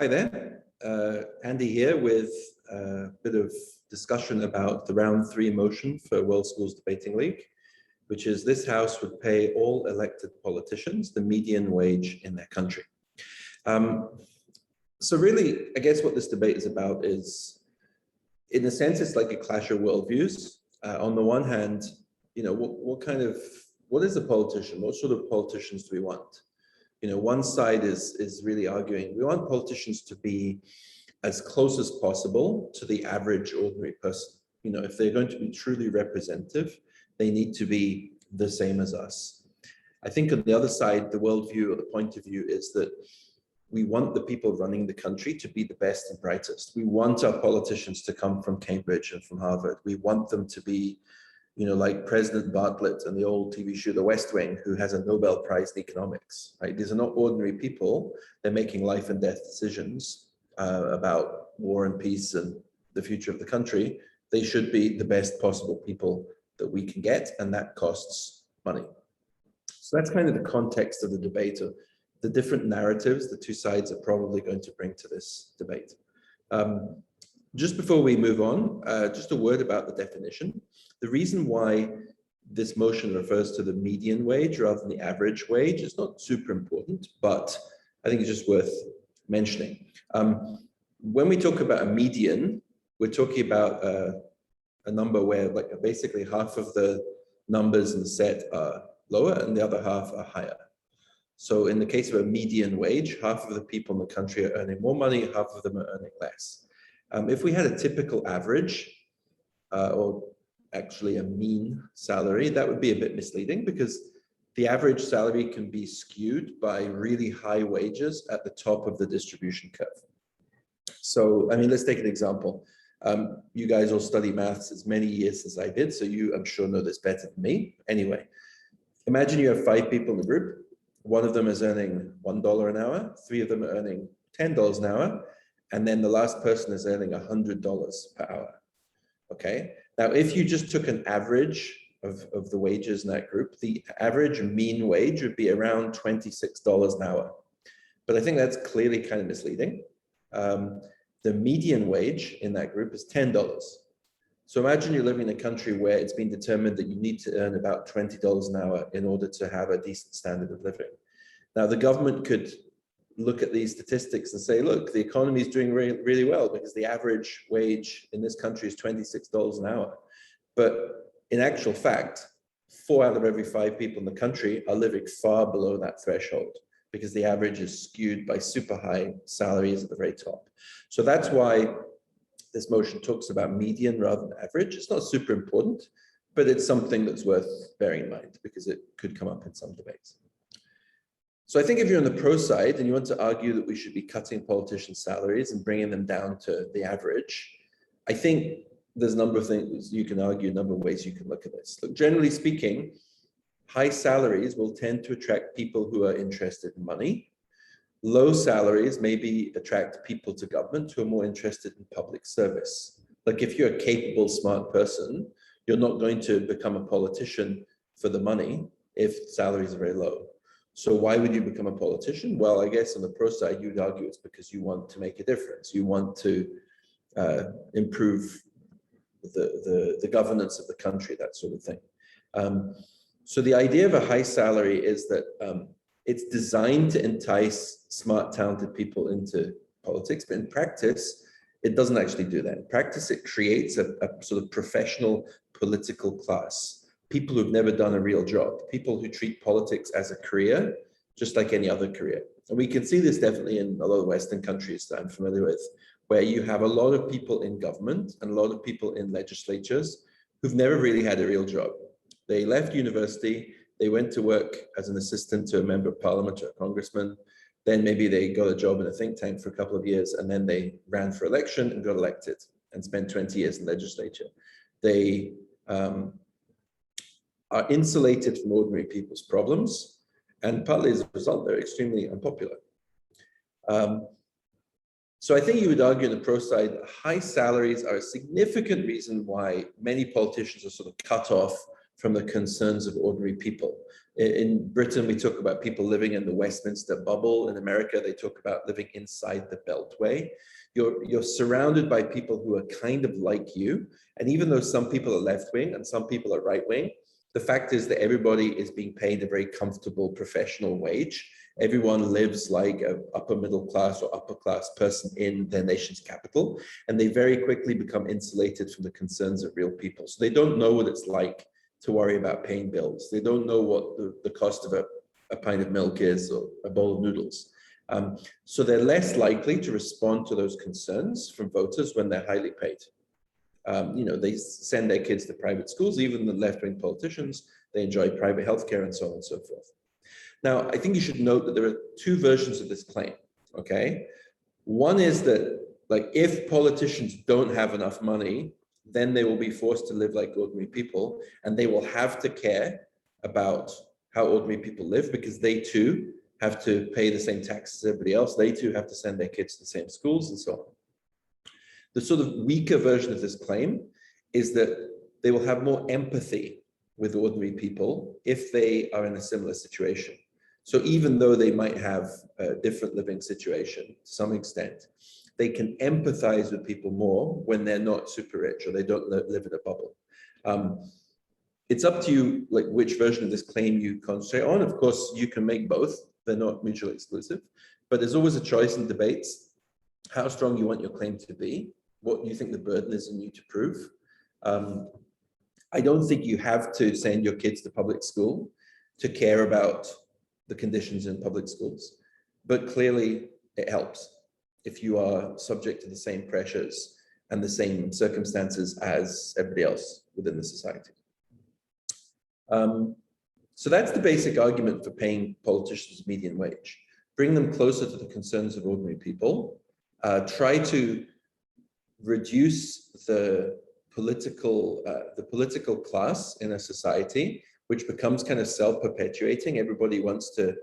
Hi there, Andy here with a bit of discussion about the round 3 motion for World Schools Debating League, which is this House would pay all elected politicians the median wage in their country. So really, I guess what this debate is about is, in a sense, it's like a clash of worldviews. On the one hand, you know, what is a politician? What sort of politicians do we want? You know, one side is really arguing we want politicians to be as close as possible to the average ordinary person. You know, if they're going to be truly representative, they need to be the same as us. I think on the other side, the worldview or the point of view is that we want the people running the country to be the best and brightest. We want our politicians to come from Cambridge and from Harvard. We want them to be, you know, like President Bartlett and the old TV show The West Wing, who has a Nobel Prize in economics, right? These are not ordinary people. They're making life and death decisions about war and peace and the future of the country. They should be the best possible people that we can get, and that costs money. So that's kind of the context of the debate, of the different narratives the two sides are probably going to bring to this debate. Just before we move on, just a word about the definition. The reason why this motion refers to the median wage rather than the average wage is not super important, but I think it's just worth mentioning. When we talk about a median, we're talking about a number where like basically half of the numbers in the set are lower and the other half are higher. So in the case of a median wage, half of the people in the country are earning more money, half of them are earning less. If we had a typical average, or actually a mean salary, that would be a bit misleading because the average salary can be skewed by really high wages at the top of the distribution curve. So, I mean, let's take an example. You guys all study maths as many years as I did, so you, I'm sure, know this better than me. Anyway, imagine you have 5 people in the group. One of them is earning $1 an hour, 3 of them are earning $10 an hour, and then the last person is earning $100 per hour. Okay, now if you just took an average of the wages in that group, the average mean wage would be around $26 an hour. But I think that's clearly kind of misleading. The median wage in that group is $10. So imagine you're living in a country where it's been determined that you need to earn about $20 an hour in order to have a decent standard of living. Now, the government could look at these statistics and say, look, the economy is doing really well because the average wage in this country is $26 an hour. But in actual fact, 4 out of every 5 people in the country are living far below that threshold because the average is skewed by super high salaries at the very top. So that's why this motion talks about median rather than average. It's not super important, but it's something that's worth bearing in mind because it could come up in some debates. So I think if you're on the pro side and you want to argue that we should be cutting politicians' salaries and bringing them down to the average, I think there's a number of things you can argue, a number of ways you can look at this. Look, generally speaking, high salaries will tend to attract people who are interested in money. Low salaries maybe attract people to government who are more interested in public service. Like if you're a capable, smart person, you're not going to become a politician for the money if salaries are very low. So why would you become a politician? Well, I guess on the pro side, you'd argue it's because you want to make a difference. You want to improve the governance of the country, that sort of thing. So the idea of a high salary is that it's designed to entice smart, talented people into politics, but in practice, it doesn't actually do that. In practice, it creates a sort of professional political class. People who've never done a real job, people who treat politics as a career, just like any other career. And we can see this definitely in a lot of Western countries that I'm familiar with, where you have a lot of people in government and a lot of people in legislatures who've never really had a real job. They left university, they went to work as an assistant to a member of parliament or a congressman, then maybe they got a job in a think tank for a couple of years, and then they ran for election and got elected and spent 20 years in legislature. They are insulated from ordinary people's problems, and partly as a result, they're extremely unpopular. So I think you would argue on the pro side that high salaries are a significant reason why many politicians are sort of cut off from the concerns of ordinary people. In Britain, we talk about people living in the Westminster bubble. In America, they talk about living inside the Beltway. You're surrounded by people who are kind of like you. And even though some people are left-wing and some people are right-wing, the fact is that everybody is being paid a very comfortable professional wage. Everyone lives like an upper middle class or upper class person in their nation's capital, and they very quickly become insulated from the concerns of real people. So they don't know what it's like to worry about paying bills. They don't know what the cost of a pint of milk is or a bowl of noodles. So they're less likely to respond to those concerns from voters when they're highly paid. They send their kids to private schools, even the left-wing politicians, they enjoy private healthcare and so on and so forth. Now, I think you should note that there are two versions of this claim, okay? One is that, like, if politicians don't have enough money, then they will be forced to live like ordinary people, and they will have to care about how ordinary people live because they too have to pay the same taxes as everybody else. They too have to send their kids to the same schools and so on. The sort of weaker version of this claim is that they will have more empathy with ordinary people if they are in a similar situation. So even though they might have a different living situation to some extent, they can empathize with people more when they're not super rich or they don't live in a bubble. It's up to you, like, which version of this claim you concentrate on. Of course, you can make both. They're not mutually exclusive, but there's always a choice in debates, how strong you want your claim to be, what you think the burden is on you to prove. I don't think you have to send your kids to public school to care about the conditions in public schools, but clearly it helps if you are subject to the same pressures and the same circumstances as everybody else within the society. So that's the basic argument for paying politicians median wage. Bring them closer to the concerns of ordinary people. Try to reduce the political class in a society, which becomes kind of self-perpetuating. Everybody wants to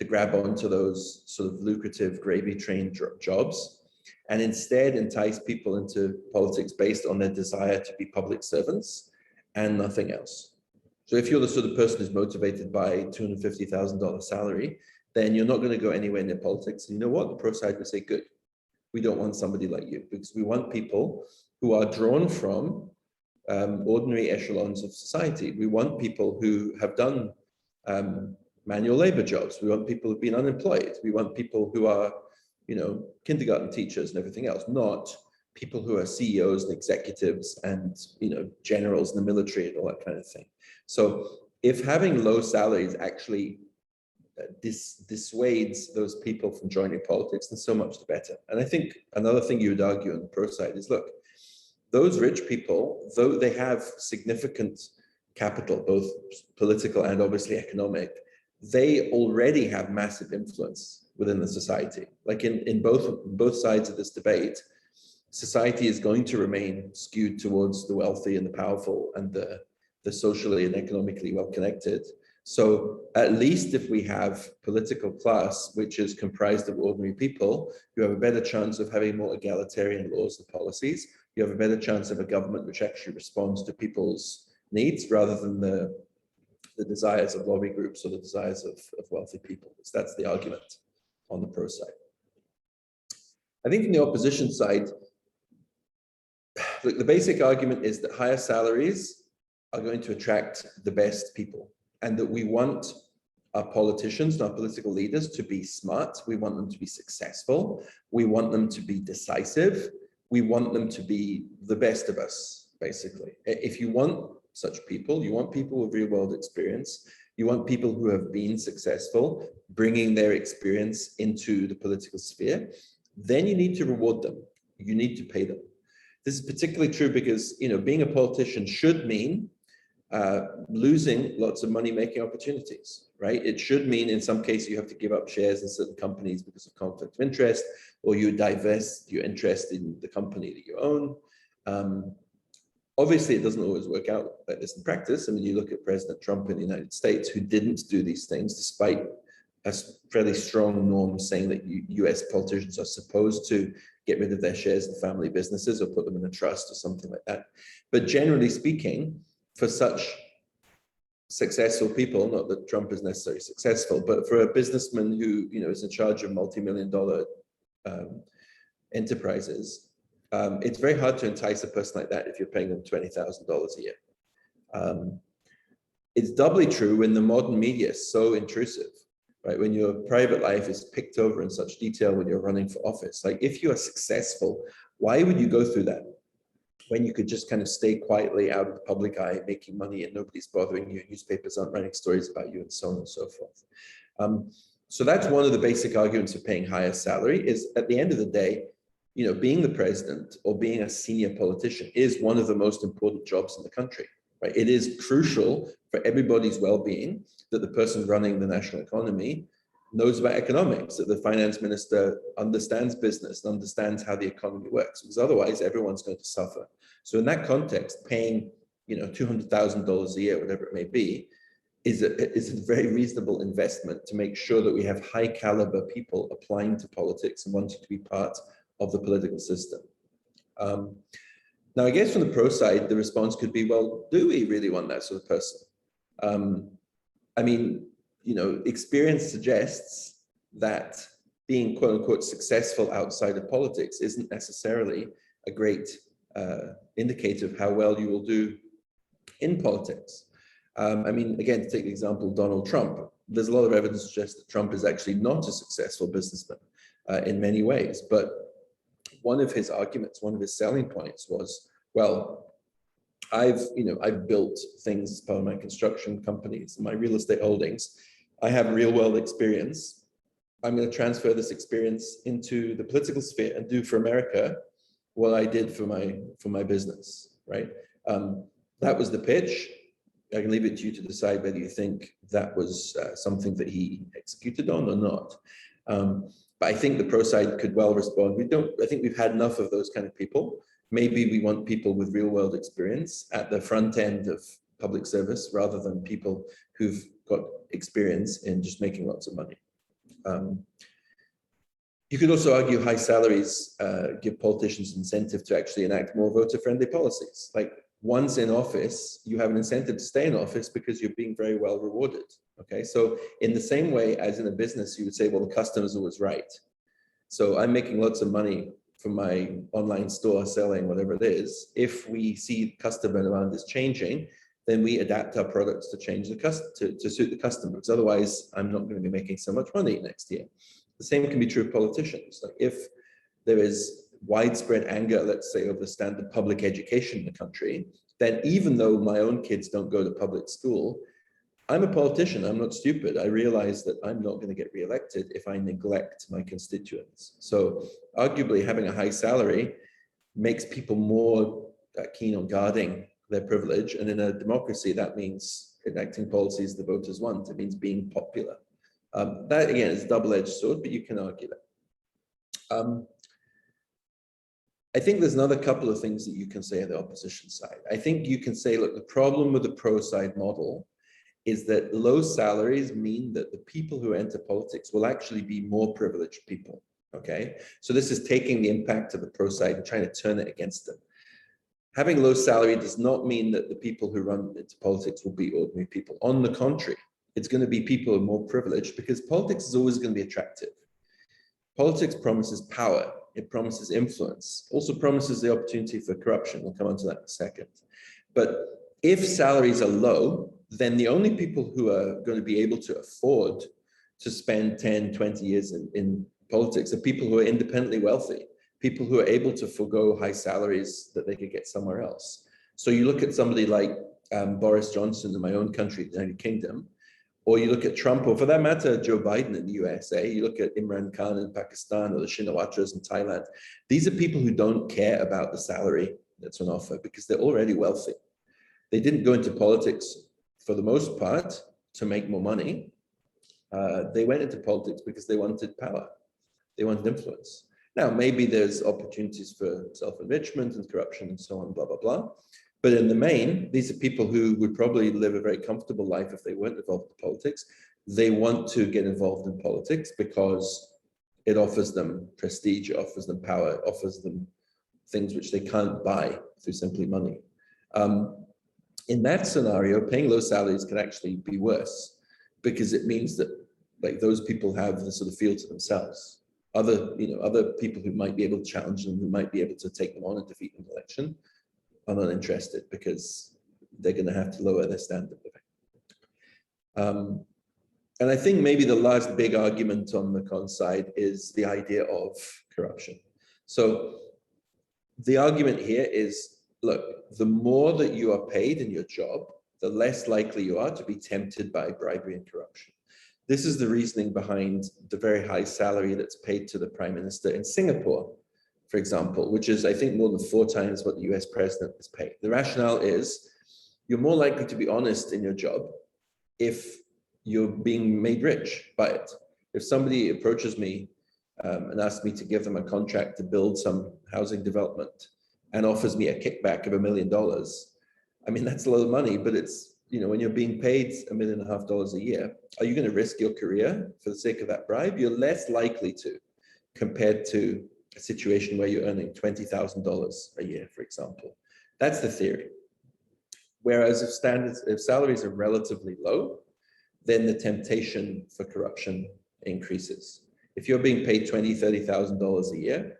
grab onto those sort of lucrative gravy train jobs, and instead entice people into politics based on their desire to be public servants and nothing else. So if you're the sort of person who's motivated by $250,000 salary, then you're not going to go anywhere near politics. And you know what? The pro side would say, good. We don't want somebody like you, because we want people who are drawn from ordinary echelons of society. We want people who have done manual labor jobs. We want people who've been unemployed. We want people who are, kindergarten teachers and everything else, not people who are CEOs and executives and, generals in the military and all that kind of thing. So if having low salaries actually dissuades those people from joining politics, then so much the better. And I think another thing you would argue on the pro side is, look, those rich people, though they have significant capital, both political and obviously economic, they already have massive influence within the society. Like in both sides of this debate, society is going to remain skewed towards the wealthy and the powerful and the socially and economically well-connected. So at least if we have political class, which is comprised of ordinary people, you have a better chance of having more egalitarian laws and policies. You have a better chance of a government which actually responds to people's needs rather than the desires of lobby groups or the desires of wealthy people. So that's the argument on the pro side. I think from the opposition side, look, the basic argument is that higher salaries are going to attract the best people, and that we want our politicians and our political leaders to be smart. We want them to be successful. We want them to be decisive. We want them to be the best of us, basically. If you want such people, you want people with real world experience, you want people who have been successful, bringing their experience into the political sphere, then you need to reward them. You need to pay them. This is particularly true because, being a politician should mean losing lots of money-making opportunities, right? It should mean in some cases you have to give up shares in certain companies because of conflict of interest, or you divest your interest in the company that you own. Obviously, it doesn't always work out like this in practice. I mean, you look at President Trump in the United States, who didn't do these things despite a fairly strong norm saying that US politicians are supposed to get rid of their shares in family businesses or put them in a trust or something like that. But generally speaking, for such successful people, not that Trump is necessarily successful, but for a businessman who, is in charge of multi-million-dollar enterprises, it's very hard to entice a person like that if you're paying them $20,000 a year. It's doubly true when the modern media is so intrusive, right? When your private life is picked over in such detail when you're running for office. Like, if you are successful, why would you go through that when you could just kind of stay quietly out of the public eye, making money, and nobody's bothering you, newspapers aren't writing stories about you, and so on and so forth. So that's one of the basic arguments for paying higher salary, is at the end of the day, being the president or being a senior politician is one of the most important jobs in the country, right? It is crucial for everybody's well-being that the person running the national economy knows about economics, that the finance minister understands business and understands how the economy works, because otherwise everyone's going to suffer. So in that context, paying $200,000 a year, whatever it may be, is a very reasonable investment to make sure that we have high caliber people applying to politics and wanting to be part of the political system. Now, I guess from the pro side, the response could be, well, do we really want that sort of person? I mean, experience suggests that being quote unquote successful outside of politics isn't necessarily a great indicator of how well you will do in politics. I mean, again, to take the example of Donald Trump, there's a lot of evidence to suggest that Trump is actually not a successful businessman in many ways. But one of his arguments, one of his selling points was, well, I've built things as part of my construction companies, my real estate holdings. I have real world experience. I'm going to transfer this experience into the political sphere and do for America what I did for my business, right? That was the pitch. I can leave it to you to decide whether you think that was something that he executed on or not. But I think the pro side could well respond. I think we've had enough of those kind of people. Maybe we want people with real world experience at the front end of public service rather than people who've got experience in just making lots of money. You could also argue high salaries give politicians incentive to actually enact more voter-friendly policies. Like, once in office, you have an incentive to stay in office because you're being very well rewarded. Okay, so in the same way as in a business, you would say, well, the customer's always right. So I'm making lots of money from my online store selling whatever it is. If we see customer demand is changing, then we adapt our products to change to suit the customer, because otherwise I'm not going to be making so much money next year. The same can be true of politicians. Like, if there is widespread anger, let's say, over the standard public education in the country, then even though my own kids don't go to public school, I'm a politician, I'm not stupid. I realize that I'm not going to get reelected if I neglect my constituents. So arguably having a high salary makes people more keen on guarding their privilege. And in a democracy, that means enacting policies the voters want. It means being popular. That, again, is a double-edged sword, but you can argue that. I think there's another couple of things that you can say on the opposition side. I think you can say, look, the problem with the pro-side model is that low salaries mean that the people who enter politics will actually be more privileged people, okay? So this is taking the impact of the pro-side and trying to turn it against them. Having low salary does not mean that the people who run into politics will be ordinary people. On the contrary, it's going to be people who are more privileged, because politics is always going to be attractive. Politics promises power. It promises influence, also promises the opportunity for corruption. We'll come on to that in a second. But if salaries are low, then the only people who are going to be able to afford to spend 10, 20 years in politics are people who are independently wealthy, people who are able to forego high salaries that they could get somewhere else. So you look at somebody like Boris Johnson in my own country, the United Kingdom, or you look at Trump, or for that matter, Joe Biden in the USA, you look at Imran Khan in Pakistan, or the Shinawatras in Thailand. These are people who don't care about the salary that's on offer because they're already wealthy. They didn't go into politics, for the most part, to make more money. They went into politics because they wanted power. They wanted influence. Now, maybe there's opportunities for self-enrichment and corruption and so on, blah, blah, blah. But in the main, these are people who would probably live a very comfortable life if they weren't involved in politics. They want to get involved in politics because it offers them prestige, it offers them power, it offers them things which they can't buy through simply money. In that scenario, paying low salaries can actually be worse, because it means that like those people have the sort of field to themselves. Other people who might be able to challenge them, who might be able to take them on and defeat them in the election, are not interested because they're going to have to lower their standard of living. And I think maybe the last big argument on the con side is the idea of corruption. So the argument here is, look, the more that you are paid in your job, the less likely you are to be tempted by bribery and corruption. This is the reasoning behind the very high salary that's paid to the Prime Minister in Singapore, for example, which is, I think, more than 4 times what the US president is paid. The rationale is you're more likely to be honest in your job if you're being made rich by it. If somebody approaches me and asks me to give them a contract to build some housing development and offers me a kickback of $1 million, I mean, that's a lot of money, but it's, when you're being paid $1.5 million a year, are you going to risk your career for the sake of that bribe? You're less likely to, compared to a situation where you're earning $20,000 a year, for example. That's the theory. Whereas if salaries are relatively low, then the temptation for corruption increases. If you're being paid $20,000, $30,000 a year,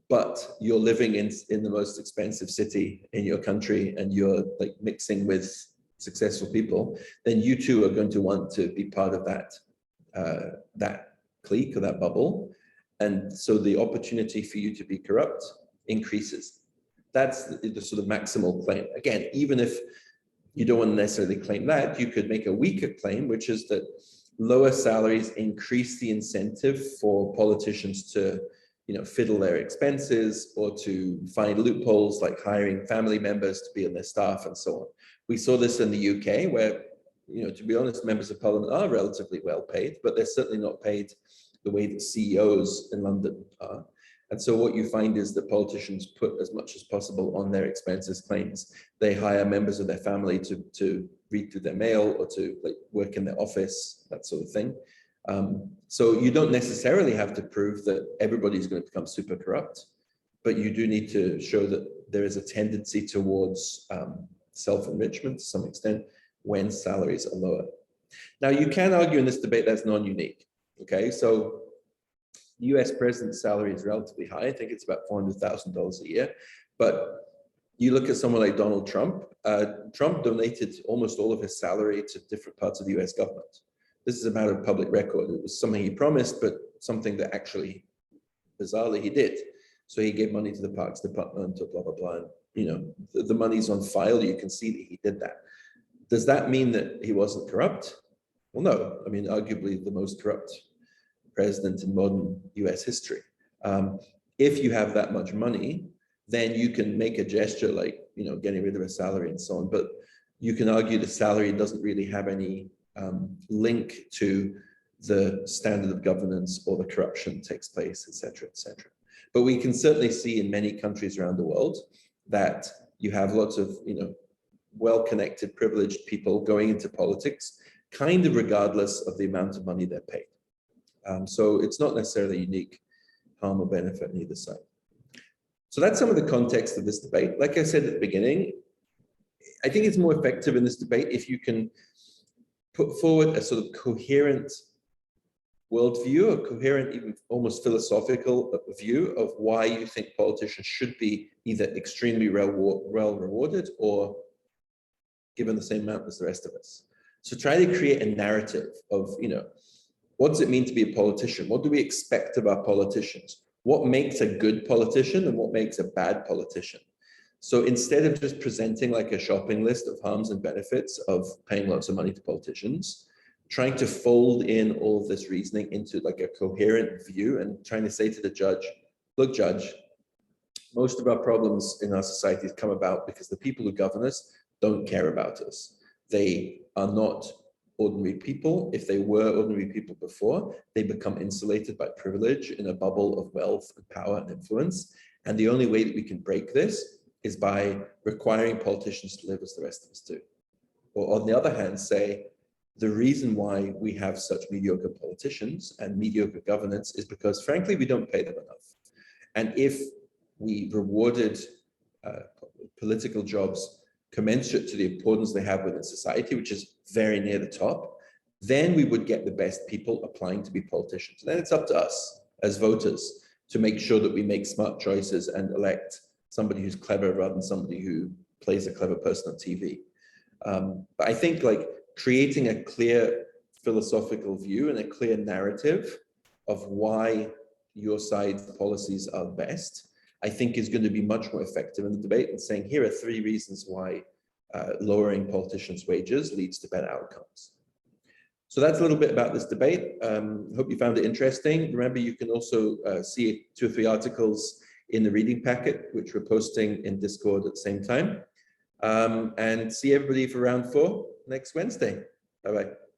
but you're living in the most expensive city in your country and you're like mixing with successful people, then you too are going to want to be part of that clique or that bubble. And so the opportunity for you to be corrupt increases. That's the sort of maximal claim. Again, even if you don't want to necessarily claim that, you could make a weaker claim, which is that lower salaries increase the incentive for politicians to fiddle their expenses or to find loopholes like hiring family members to be on their staff and so on. We saw this in the UK where, to be honest, members of parliament are relatively well paid, but they're certainly not paid the way that CEOs in London are. And so what you find is that politicians put as much as possible on their expenses claims. They hire members of their family to read through their mail or to work in their office, that sort of thing. So you don't necessarily have to prove that everybody's going to become super corrupt, but you do need to show that there is a tendency towards self-enrichment to some extent when salaries are lower. Now, you can argue in this debate that's non-unique. Okay, so the US president's salary is relatively high. I think it's about $400,000 a year. But you look at someone like Donald Trump. Trump donated almost all of his salary to different parts of the US government. This is a matter of public record. It was something he promised, but something that actually, bizarrely, he did. So he gave money to the Parks Department, to blah, blah, blah. And, the money's on file. You can see that he did that. Does that mean that he wasn't corrupt? Well, no. I mean, arguably the most corrupt president in modern US history. If you have that much money, then you can make a gesture like, getting rid of a salary and so on. But you can argue the salary doesn't really have any link to the standard of governance or the corruption that takes place, et cetera, et cetera. But we can certainly see in many countries around the world that you have lots of, well-connected, privileged people going into politics, kind of regardless of the amount of money they're paid. So it's not necessarily unique harm or benefit on either side. So that's some of the context of this debate. Like I said at the beginning, I think it's more effective in this debate if you can put forward a sort of coherent worldview, a coherent, even almost philosophical view of why you think politicians should be either extremely well rewarded or given the same amount as the rest of us. So try to create a narrative of, what does it mean to be a politician? What do we expect of our politicians? What makes a good politician and what makes a bad politician? So instead of just presenting like a shopping list of harms and benefits of paying lots of money to politicians, trying to fold in all of this reasoning into like a coherent view and trying to say to the judge, look, judge, most of our problems in our societies come about because the people who govern us don't care about us. They are not ordinary people. If they were ordinary people before, they become insulated by privilege in a bubble of wealth and power and influence. And the only way that we can break this is by requiring politicians to live as the rest of us do. Or on the other hand, say, the reason why we have such mediocre politicians and mediocre governance is because, frankly, we don't pay them enough. And if we rewarded political jobs commensurate to the importance they have within society, which is very near the top, then we would get the best people applying to be politicians. And then it's up to us as voters to make sure that we make smart choices and elect somebody who's clever rather than somebody who plays a clever person on TV. But I think like creating a clear philosophical view and a clear narrative of why your side's policies are best, I think is going to be much more effective in the debate than saying, here are 3 reasons why lowering politicians' wages leads to better outcomes. So that's a little bit about this debate. Hope you found it interesting. Remember, you can also see 2 or 3 articles in the reading packet, which we're posting in Discord at the same time. And see everybody for round 4 next Wednesday. Bye-bye.